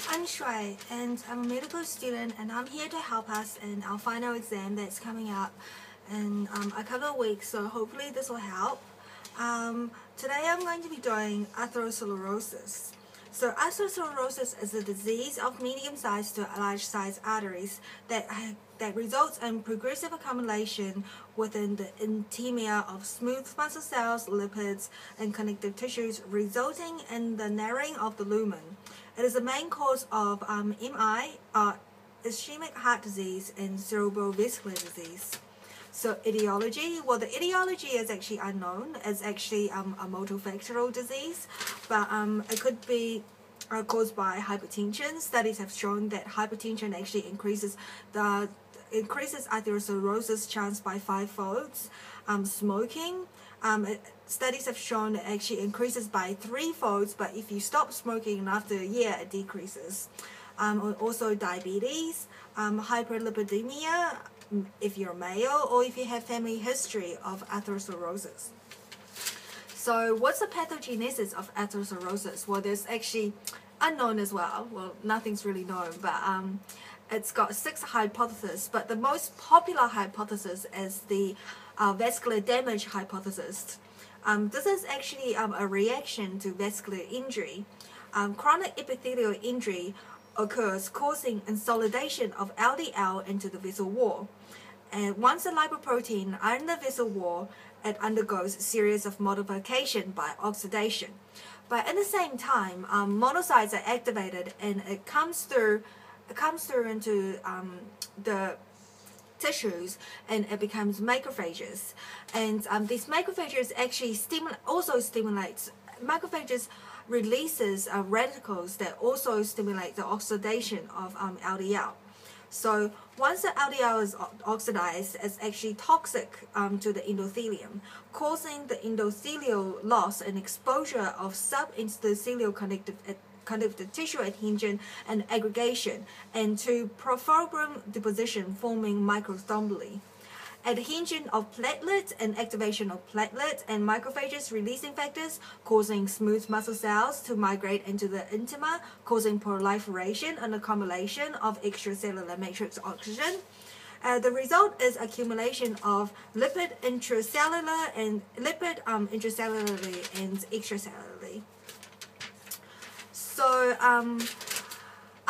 I'm Shuai and I'm a medical student and I'm here to help us in our final exam that's coming up in a couple of weeks, so hopefully this will help. Today I'm going to be doing atherosclerosis. So atherosclerosis is a disease of medium-sized to large-sized arteries that results in progressive accumulation within the intima of smooth muscle cells, lipids, and connective tissues, resulting in the narrowing of the lumen. It is the main cause of MI, ischemic heart disease, and cerebrovascular disease. So etiology, well, the etiology is actually unknown. It's actually a multifactorial disease, but it could be caused by hypertension. Studies have shown that hypertension actually increases atherosclerosis chance by 5-fold. Smoking, studies have shown it actually increases by 3-fold, but if you stop smoking after a year, it decreases. Also diabetes, hyperlipidemia, if you're male, or if you have family history of atherosclerosis. So what's the pathogenesis of atherosclerosis? Well, there's actually unknown as well. Well, nothing's really known, but it's got 6 hypotheses, but the most popular hypothesis is the vascular damage hypothesis. This is actually a reaction to vascular injury. Chronic epithelial injury occurs, causing insolidation of LDL into the vessel wall. And once the lipoprotein are in the vessel wall, it undergoes a series of modification by oxidation. But at the same time, monocytes are activated, and it comes through into the tissues, and it becomes macrophages. And these macrophages actually stimulate. Macrophages releases radicals that also stimulate the oxidation of LDL. So once the LDL is oxidized, it's actually toxic to the endothelium, causing the endothelial loss and exposure of subinterstitial connective tissue adhesion and aggregation, and to profibril deposition, forming microthromboli. Adhesion of platelets and activation of platelets and macrophages releasing factors, causing smooth muscle cells to migrate into the intima, causing proliferation and accumulation of extracellular matrix oxygen. The result is accumulation of lipid intracellularly and extracellularly. So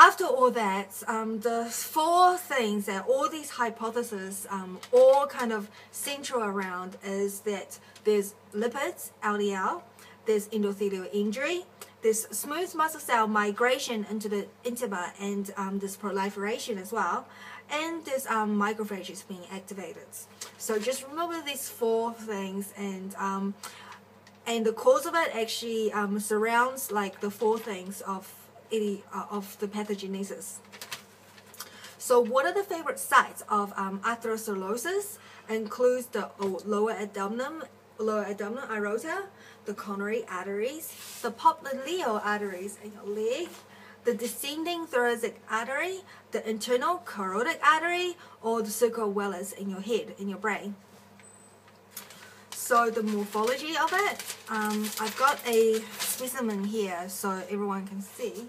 after all that, the 4 things that all these hypotheses all kind of central around is that there's lipids, LDL, there's endothelial injury, there's smooth muscle cell migration into the intima, and there's proliferation as well, and there's macrophages being activated. So just remember these 4 things, and the cause of it actually surrounds like the 4 things of the pathogenesis. So what are the favorite sites of atherosclerosis? Includes the lower abdomen aorta, the coronary arteries, the popliteal arteries in your leg, the descending thoracic artery, the internal carotid artery, or the circovellus in your head, in your brain. So the morphology of it, I've got a specimen here so everyone can see.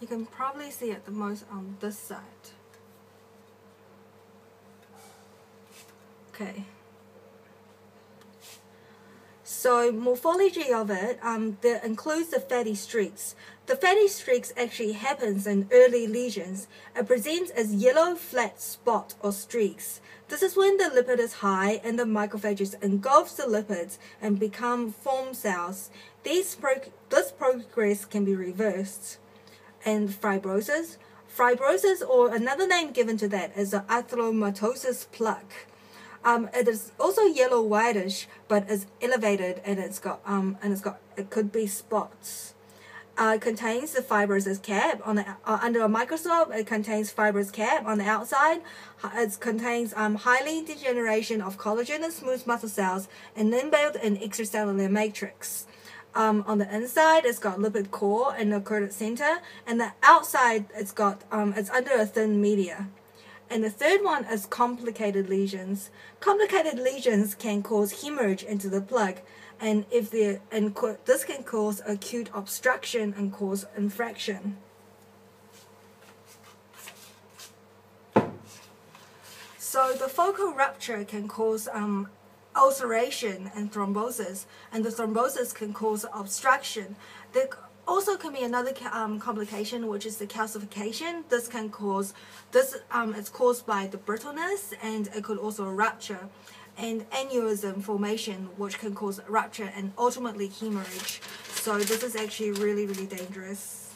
You can probably see it the most on this side. Okay. So morphology of it, that includes the fatty streaks. The fatty streaks actually happens in early lesions. It presents as yellow flat spot or streaks. This is when the lipid is high and the macrophages engulfs the lipids and form cells. This progress can be reversed. And fibrosis, or another name given to that, is the atheromatosis plaque. It is also yellow whitish, but is elevated, and it could be spots. It contains the fibrous cap on the under a microscope. It contains fibrous cap on the outside. It contains highly degeneration of collagen and smooth muscle cells, and inbuilt an extracellular matrix. On the inside, it's got lipid core and the carotid center, and the outside it's under a thin media. And the third one is complicated lesions. Complicated lesions can cause hemorrhage into the plaque. and this can cause acute obstruction and cause infection. So the focal rupture can cause ulceration and thrombosis, and the thrombosis can cause obstruction. There also can be another complication, which is the calcification. This can cause it's caused by the brittleness, and it could also rupture, and aneurysm formation, which can cause rupture and ultimately hemorrhage. So this is actually really, really dangerous.